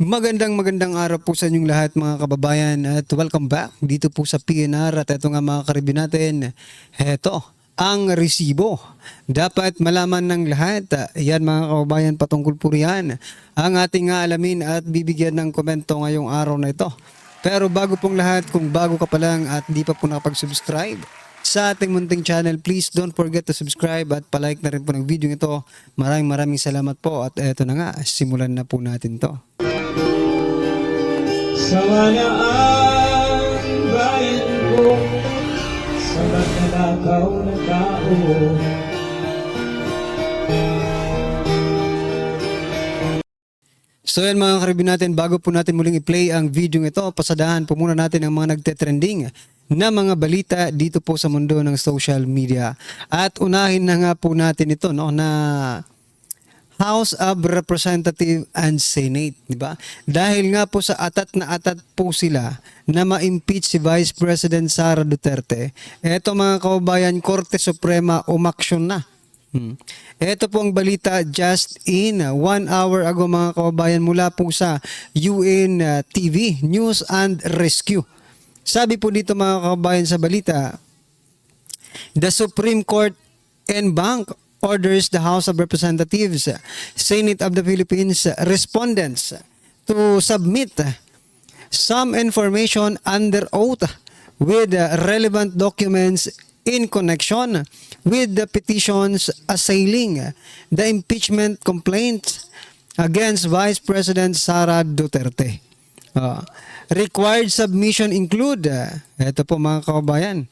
Magandang araw po sa inyong lahat mga kababayan at welcome back dito po sa PNR at ito nga mga karibin natin, heto ang resibo. Dapat malaman ng lahat, yan mga kababayan patungkol po riyan ang ating alamin at bibigyan ng komento ngayong araw na ito. Pero bago pong lahat, kung bago ka pa lang at di pa po nakapag-subscribe sa ating munting channel, please don't forget to subscribe at palike na rin po ng video ito. Maraming salamat po at eto na nga, simulan na po natin to. Sama ang bayan ko sa magnanakaw na tao. So yan mga karibin natin, bago po natin muling i-play ang video ito, pasadahan po muna natin ang mga nagte-trending na mga balita dito po sa mundo ng social media. At unahin na nga po natin ito, no, na House of Representatives and Senate, di ba? Dahil nga po sa atat na atat po sila na ma-impeach si Vice President Sara Duterte, eto mga kababayan, Korte Suprema umaksyon na. Ito po ang balita just in 1 hour ago mga kababayan mula po sa UN TV, News and Rescue. Sabi po dito mga kababayan sa balita, the Supreme Court en banc orders the House of Representatives, Senate of the Philippines respondents to submit some information under oath with relevant documents in connection with the petitions assailing the impeachment complaint against Vice President Sara Duterte. Required submission include, ito po mga kababayan,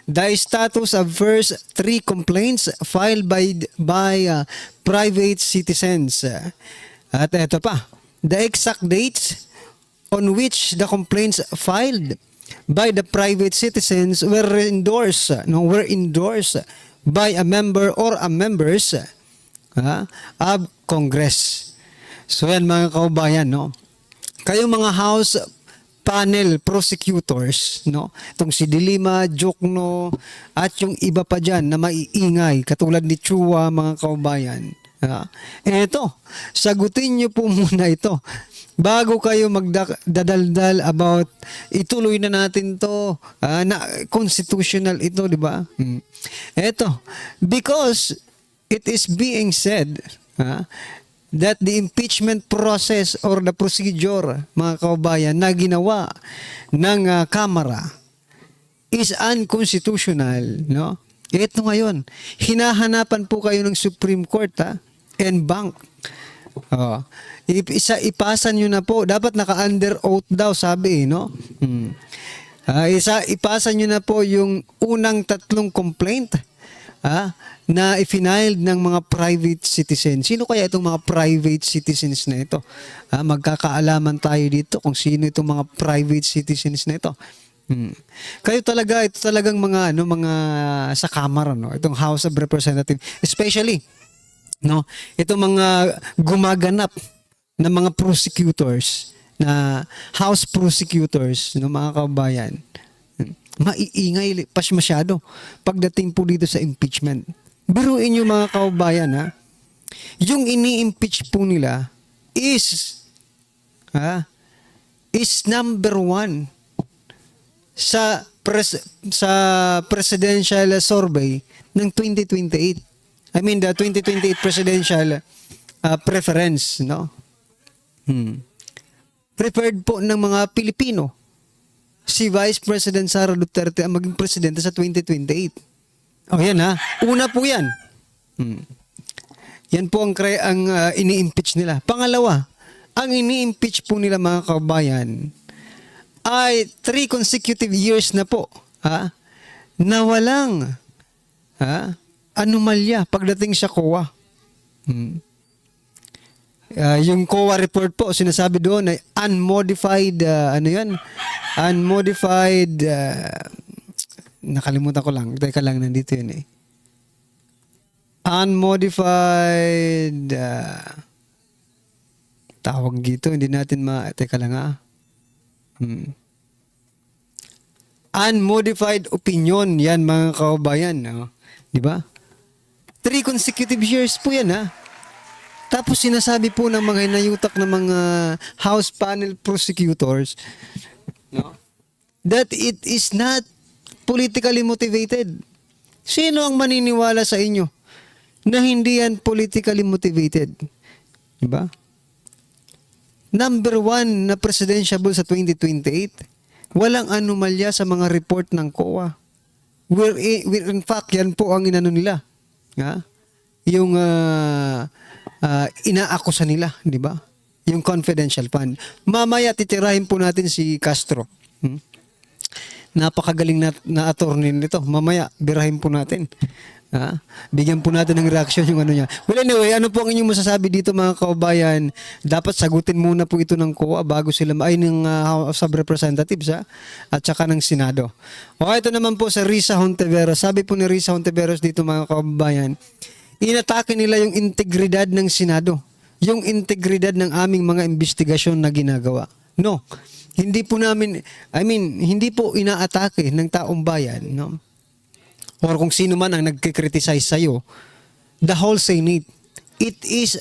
the status of first 3 complaints filed by private citizens. At ito pa, the exact dates on which the complaints filed by the private citizens were endorsed by a member or a members of Congress. So yan mga kaubayan, no? Kayong mga House panel prosecutors, no? Itong si Dilima, Jokno, at yung iba pa dyan na maiingay, katulad ni Chua, mga kaubayan. Eto, sagutin nyo po muna ito bago kayo magdadaldal about ituloy na natin to, na constitutional ito, di ba? Eto, because it is being said that the impeachment process or the procedure, mga kaubayan, na ginawa ng Kamara is unconstitutional, no? Ito ngayon, hinahanapan po kayo ng Supreme Court, en banc. Ipasa nyo na po. Dapat naka-under oath daw, sabi, no? Ipasa nyo na po yung unang 3 complaint na i-filed ng mga private citizens. Sino kaya itong mga private citizens na ito? Magkakaalaman tayo dito kung sino itong mga private citizens na ito. Kayo talaga, ito talagang mga sa Kamara, no? Itong House of Representatives, especially, no, itong mga gumaganap na mga prosecutors, na House prosecutors, no, mga kabayan, maiingay pas masyado pagdating po dito sa impeachment. Biruin nyo mga kabayan, yung ini-impeach po nila is number 1 sa presidential survey ng 2028. I mean the 2028 presidential preference, no? Preferred po ng mga Pilipino si Vice President Sara Duterte ang maging presidente sa 2028. Yan una po yan. Yan po ang ini-impeach nila. Pangalawa, ang ini-impeach po nila mga kabayan ay 3 consecutive years na po na walang anomalya pagdating sa COA. Yung COA report po, sinasabi doon ay unmodified, unmodified, nakalimutan ko lang. Teka lang, nandito yun Unmodified, tawag dito, hindi natin teka lang Unmodified opinion, yan mga kaubayan, no? Di ba? 3 consecutive years po yan, Tapos sinasabi po ng mga hinayutak ng mga House panel prosecutors, no, that it is not politically motivated. Sino ang maniniwala sa inyo na hindi yan politically motivated? Diba? Number 1 na presidentiable sa 2028, walang anomalya sa mga report ng COA. Where in fact, yan po ang inano nila. Ha? Yung inaakusa nila, di ba? Yung confidential fund. Mamaya titirahin po natin si Castro. Napakagaling na attorney nito. Mamaya birahin po natin. Ha? Bigyan po natin ng reaction yung ano niya. Well, anyway, ano po ang inyong masasabi dito mga kababayan? Dapat sagutin muna po ito ng COA bago sila ng House of Representatives, ha? At saka ng Senado. O ito naman po sa Risa Hontiveros. Sabi po ni Risa Hontiveros dito mga kababayan, inatake nila yung integridad ng Senado, yung integridad ng aming mga investigasyon na ginagawa. No, hindi po namin, hindi po inaatake ng taong bayan, no? Or kung sino man ang nagkikriticize sa'yo, the whole Senate, it is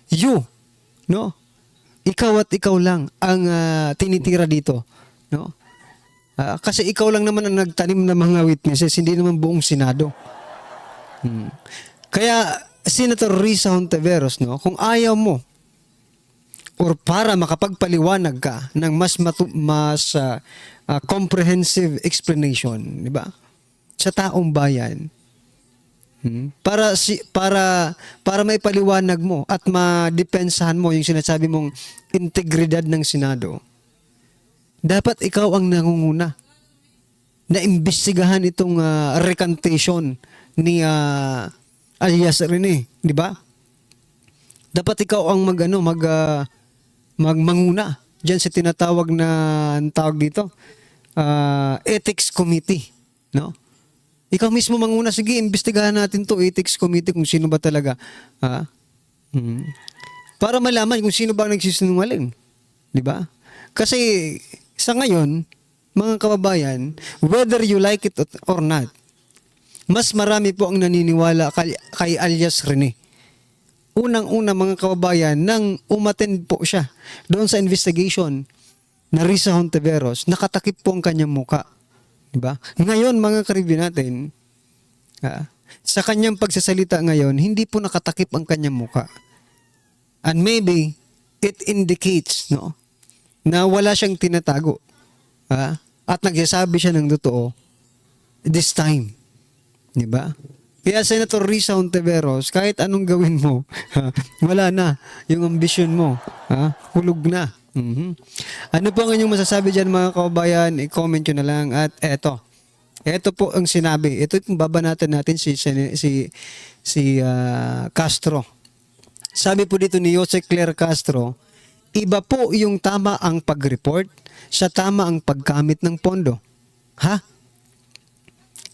you, no? Ikaw at ikaw lang ang tinitira dito, no? Kasi ikaw lang naman ang nagtanim ng mga witnesses, hindi naman buong Senado. Kaya, Senator Risa Hontiveros, no, kung ayaw mo, or para makapagpaliwanag ka ng mas comprehensive explanation, di ba? Sa taong bayan, para maipaliwanag mo at madepensahan mo yung sinasabi mong integridad ng Senado, dapat ikaw ang nangunguna na imbestigahan itong recantation ni alias Rene, di ba? Dapat ikaw ang magmanguna diyan sa tinatawag na tawag dito, ethics committee, no? Ikaw mismo manguna, sige, imbestigahan natin to ethics committee kung sino ba talaga, para malaman kung sino ba ang nagsisinungaling, di ba? Kasi sa ngayon, mga kababayan, whether you like it or not, mas marami po ang naniniwala kay alias Rene. Unang-una mga kababayan, nang umattend po siya doon sa investigation na Risa Hontiveros, nakatakip po ang kanyang muka. Diba? Ngayon mga karibyo natin, sa kanyang pagsasalita ngayon, hindi po nakatakip ang kanyang muka. And maybe, it indicates, no, na wala siyang tinatago. At nagsasabi siya ng totoo this time. Diba? Kaya Senator Risa Hontiveros, kahit anong gawin mo, wala na yung ambisyon mo. Hulog na. Ano po ang inyong masasabi dyan mga kababayan? I-comment nyo na lang. At eto po ang sinabi. Ito yung babanatan natin si Castro. Sabi po dito ni Jose Claire Castro, iba po yung tama ang pag-report sa tama ang paggamit ng pondo.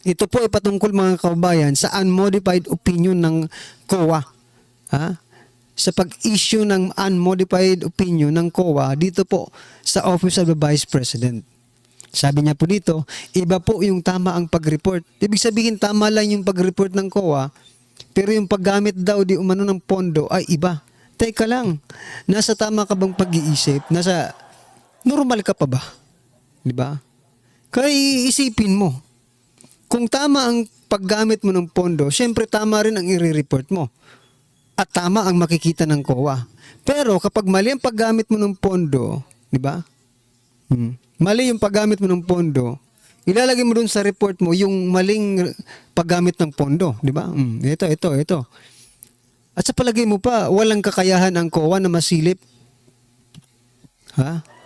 Ito po ay patungkol mga kababayan sa unmodified opinion ng COA. Sa pag-issue ng unmodified opinion ng COA dito po sa Office of the Vice President. Sabi niya po dito, iba po yung tama ang pag-report. Ibig sabihin, tama lang yung pag-report ng COA, pero yung paggamit daw di umano ng pondo ay iba. Teka lang, nasa tama ka bang pag-iisip? Nasa normal ka pa ba? Diba? Kaya iisipin mo, kung tama ang paggamit mo ng pondo, syempre tama rin ang i-report mo. At tama ang makikita ng COA. Pero kapag mali ang paggamit mo ng pondo, di ba? Mali yung paggamit mo ng pondo, ilalagay mo dun sa report mo yung maling paggamit ng pondo, di ba? Ito. At sa palagay mo pa, walang kakayahan ang COA na masilip?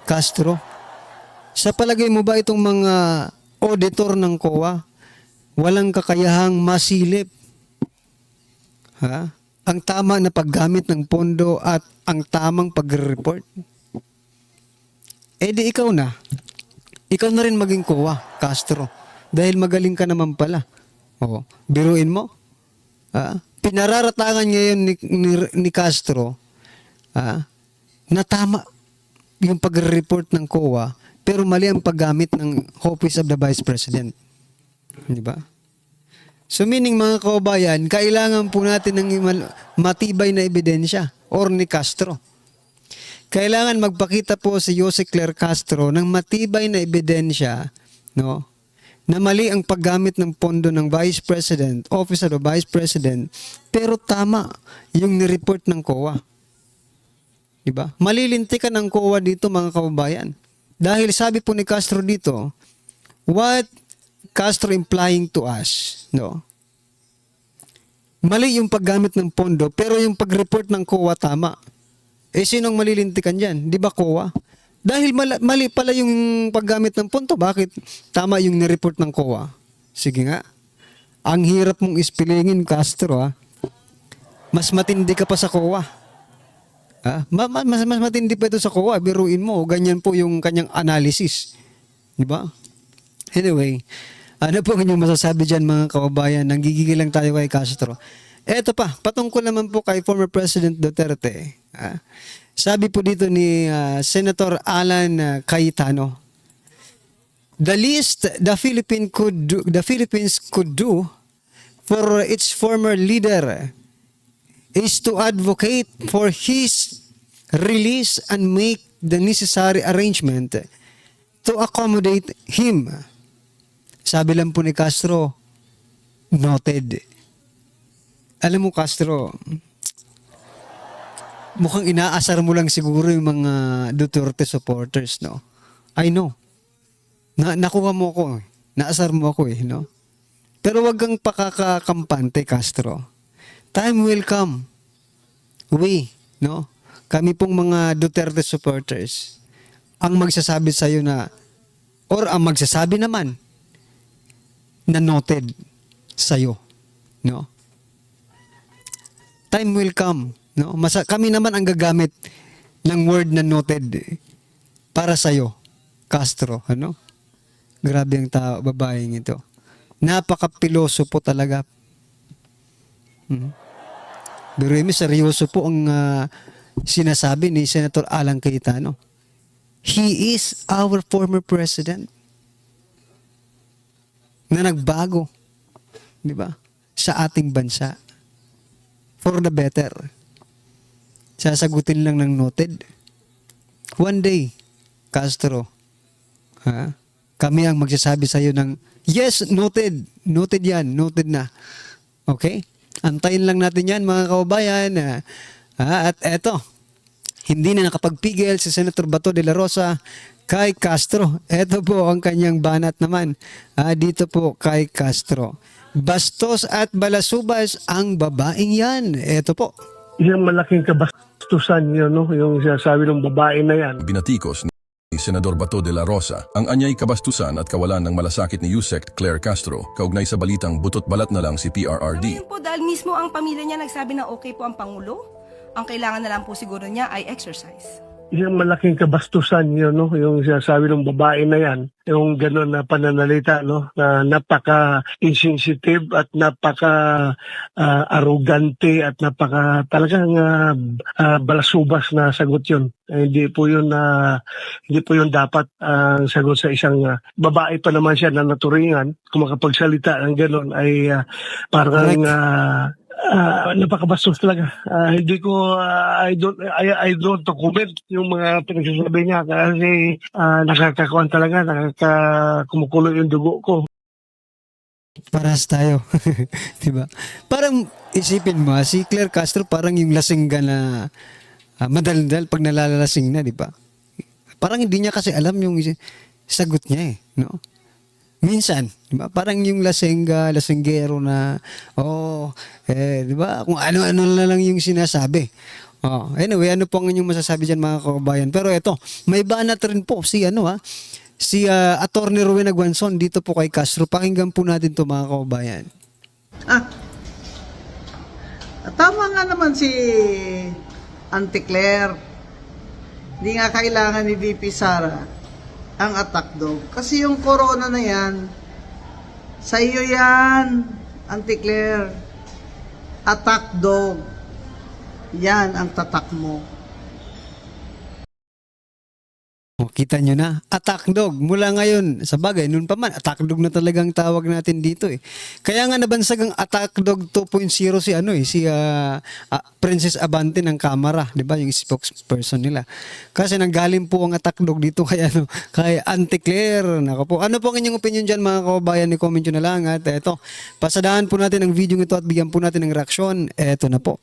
Castro? Sa palagay mo ba itong mga auditor ng COA, walang kakayahang masilip? Ang tama na paggamit ng pondo at ang tamang pag-report? Di ikaw na. Ikaw na rin maging COA, Castro. Dahil magaling ka naman pala. Biruin mo. Pinararatangan ngayon ni Castro na tama yung pag-report ng COA pero mali ang paggamit ng Office of the Vice President. Di ba? So meaning mga kababayan, kailangan po natin ng matibay na ebidensya. or ni Castro. Kailangan magpakita po si Jose Claire Castro ng matibay na ebidensya, no, na mali ang paggamit ng pondo ng Vice President, Officer o Vice President, pero tama yung nireport ng COA. Diba? Malilintikan ng COA dito, mga kababayan. Dahil sabi po ni Castro dito, what Castro implying to us, no? Mali yung paggamit ng pondo, pero yung pag-report ng COA tama. Sinong malilintikan dyan? Di ba COA? Dahil mali pala yung paggamit ng pondo, bakit tama yung nireport ng COA? Sige nga. Ang hirap mong ispilingin, Castro, ha? Mas matindi ka pa sa COA. Mas matindi pa ito sa COA. Biruin mo, ganyan po yung kanyang analysis. Di ba? Anyway, ano po inyong masasabi dyan, mga kababayan? Nanggigigil lang tayo kay Castro. Eto pa, patungkol naman po kay former President Duterte. Sabi po dito ni Senator Alan Cayetano, the least the Philippines could do for its former leader is to advocate for his release and make the necessary arrangement to accommodate him. Sabi lang po ni Castro, noted. Alam mo, Castro, mukhang inaasar mo lang siguro yung mga Duterte supporters, no? I know. Nakuha mo ako. Naasar mo ako no? Pero wag kang pakakakampante, Castro. Time will come. We, no? Kami pong mga Duterte supporters ang magsasabi sa iyo na, or ang magsasabi naman na noted sa iyo, no? Time will come, no? Kami naman ang gagamit ng word na noted para sa iyo, Castro, ano? Grabe ang babaeng ito. Napaka-piloso po talaga. Pero seryoso po ang sinasabi ni Senator Alan Cayetano. He is our former president na nagbago, di ba, sa ating bansa. For the better. Sasagutin lang ng noted. One day, Castro, kami ang magsasabi sa iyo ng, yes, noted. Noted yan. Noted na. Okay? Antayin lang natin yan, mga kababayan. At eto, hindi na nakapagpigil si Senator Bato de la Rosa kay Castro. Eto po ang kanyang banat naman. Dito po kay Castro. Bastos at balasubas ang babaeng yan. Eto po. Yung malaking kabastusan yun, no? Yung sinasabi ng babae na yan. Binatikos ni Senador Bato de la Rosa ang anyay kabastusan at kawalan ng malasakit ni Yusek Claire Castro kaugnay sa balitang butot balat na lang si PRRD. Ngayon po, dahil mismo ang pamilya niya nagsabi na okay po ang Pangulo, ang kailangan na lang po siguro niya ay exercise. Yung malaking kabastusan yun, no? Yung sinasabi ng babae na yan. Yung gano'n na pananalita, no? Na napaka-insensitive at napaka-arrogante at talagang balasubas na sagot yun. Hindi po yun dapat sagot sa isang babae pa naman siya na naturingan. Kung makapagsalita ng gano'n ay parang napakabastos talaga. Hindi ko I don't comment yung mga pinagsasabi niya kasi nakakakuan talaga, kumukulo yung dugo ko. Paras tayo. Diba? Parang isipin mo, si Claire Castro parang yung lasingga na madaldal pag nalalasing na, di ba? Parang hindi niya kasi alam yung sagot niya no? Minsan, di ba? Parang yung lasinggero na, di ba? Kung ano-ano na lang yung sinasabi. Anyway, ano po ang inyong masasabi dyan, mga kababayan? Pero eto, may banat rin po si Attorney Rowena Guanzon dito po kay Castro. Pakinggan po natin to, mga kababayan. Tama nga naman si Auntie Claire. Hindi nga kailangan ni VP Sara ang attack dog. Kasi yung corona na yan, sa iyo yan, Auntie Claire. Attack dog. Yan ang tatak mo. O, kita nyo na, attack dog. Mula ngayon, sa bagay, noon pa man, attack dog na talagang tawag natin dito eh. Kaya nga nabansag ang attack dog 2.0 si Princess Abante ng Kamara, di ba? Yung spokesperson nila. Kasi nanggaling po ang attack dog dito kay Auntie Claire. Nako po. Ano po ang inyong opinion dyan mga kababayan? I-comment nyo na lang. At eto, pasadahan po natin ang video ito at bigyan po natin ng reaksyon. Eto na po.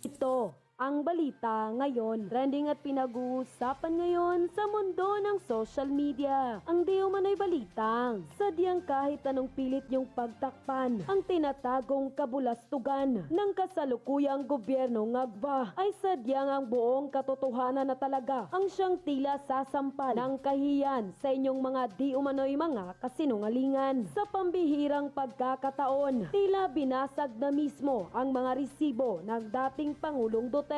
Ito ang balita ngayon. Trending at pinag-uusapan ngayon sa mundo ng social media. Ang di umano'y balitang sadyang kahit anong pilit niyong pagtakpan ang tinatagong kabulastugan ng kasalukuyang gobyerno ngagba ay sadyang ang buong katotohanan na talaga ang siyang tila sasampal ng kahiyan sa inyong mga di umano'y mga kasinungalingan. Sa pambihirang pagkakataon, tila binasag na mismo ang mga resibo ng dating Pangulong Duterte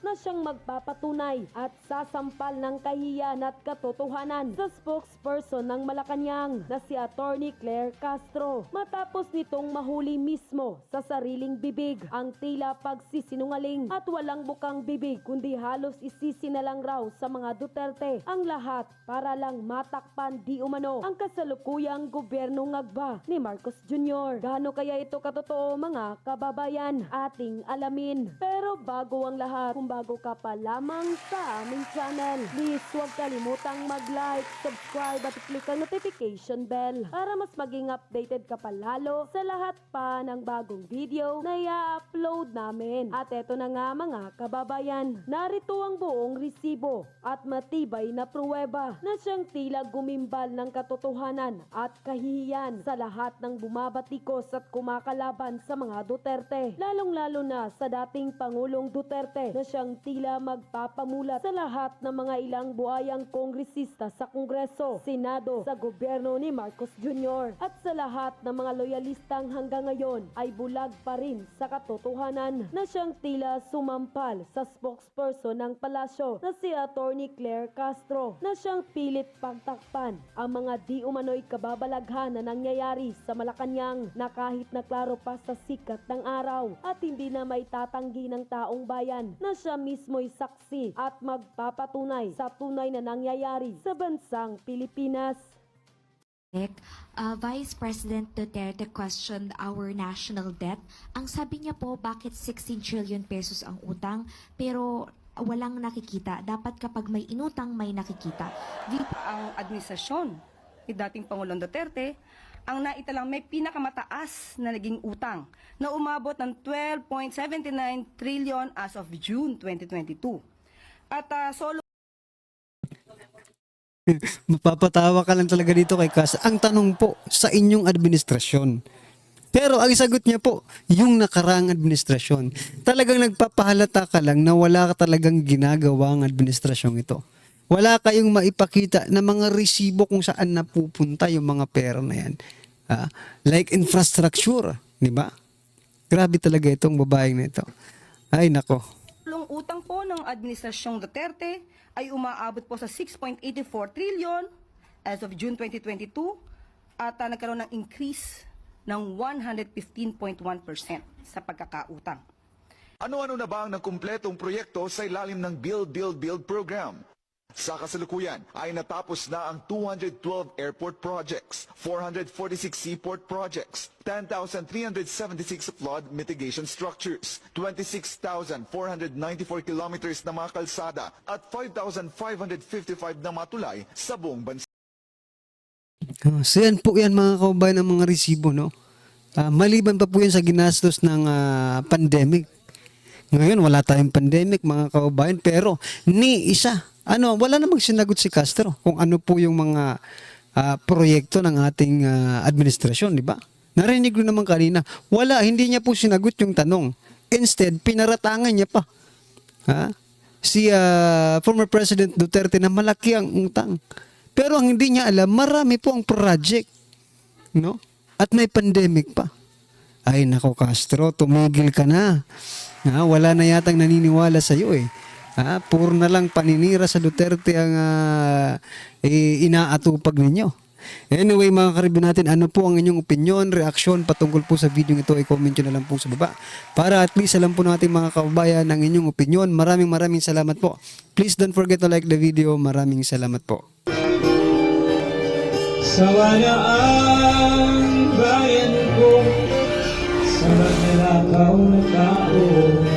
na siyang magpapatunay at sasampal ng kahiyan at katotohanan sa spokesperson ng Malacanang na si Attorney Claire Castro. Matapos nitong mahuli mismo sa sariling bibig ang tila pagsisinungaling at walang bukang bibig kundi halos isisinalang raw sa mga Duterte ang lahat para lang matakpan di umano ang kasalukuyang gobyerno ngagba ni Marcos Jr. Gaano kaya ito katotoo mga kababayan? Ating alamin. Pero bago ang lahat, kung bago ka pa lamang sa aming channel, please huwag kalimutang mag-like, subscribe at click ang notification bell para mas maging updated ka pa lalo sa lahat pa ng bagong video na i-upload namin. At eto na nga mga kababayan, narito ang buong resibo at matibay na pruweba na siyang tila gumimbal ng katotohanan at kahihiyan sa lahat ng bumabatikos at kumakalaban sa mga Duterte, lalong-lalo na sa dating Pangulong Duterte na siyang tila magpapamulat sa lahat ng mga ilang buhayang kongresista sa Kongreso, Senado, sa gobyerno ni Marcos Jr. at sa lahat ng mga loyalistang hanggang ngayon ay bulag pa rin sa katotohanan na siyang tila sumampal sa spokesperson ng palasyo na si Attorney Claire Castro na siyang pilit pagtakpan ang mga di umano'y kababalaghan na nangyayari sa Malacanang na kahit na klaro pa sa sikat ng araw at hindi na may tatanggi ng taong bayan na siya mismo'y saksi at magpapatunay sa tunay na nangyayari sa bansang Pilipinas. Vice President Duterte questioned our national debt. Ang sabi niya po, bakit 16 trillion pesos ang utang pero walang nakikita? Dapat kapag may inutang, may nakikita. Ang administrasyon ni dating Pangulong Duterte ang naitalang may pinakamataas na naging utang na umabot ng 12.79 trillion as of June 2022. At solo Mapapatawa ka lang talaga dito kay Kas. Ang tanong po sa inyong administrasyon. Pero ang sagot niya po, yung nakaraang administrasyon. Talagang nagpapahalata ka lang na wala ka talagang ginagawang administrasyong ito. Wala kayong maipakita na mga resibo kung saan napupunta yung mga pera na yan. Like infrastructure, di ba? Grabe talaga itong babaeng na ito. Ay, nako. Yung utang po ng Administrasyong Duterte ay umaabot po sa 6.84 trillion as of June 2022 at nagkaroon ng increase ng 115.1% sa pagkakautang. Ano-ano na ba ang nakumpletong proyekto sa ilalim ng Build, Build, Build program? Sa kasalukuyan ay natapos na ang 212 airport projects, 446 seaport projects, 10,376 flood mitigation structures, 26,494 kilometers na mga kalsada at 5,555 na matulay sa buong bansa. So yan po yan mga kaubayan ng mga resibo, no? Maliban pa po yan sa ginastos ng pandemic. Ngayon wala tayong pandemic mga kaubayan pero ni isa. Wala namang sinagot si Castro kung ano po yung mga proyekto ng ating administrasyon, di ba? Narinig ko naman kanina, hindi niya po sinagot yung tanong. Instead, pinaratangan niya pa. Si former President Duterte na malaki ang utang. Pero ang hindi niya alam, marami po ang project. No? At may pandemic pa. Ay nako Castro, tumigil ka na. Wala na yatang naniniwala sa iyo eh. Puro na lang paninira sa Duterte ang inaatupag ninyo. Anyway mga karibin natin, ano po ang inyong opinion, reaksyon patungkol po sa video ito, i-comment nyo na lang po sa baba. Para at least alam po natin mga kababayan ang inyong opinion. Maraming salamat po. Please don't forget to like the video. Maraming salamat po. Sawa na ang bayan ko sa magnanakaw na tao.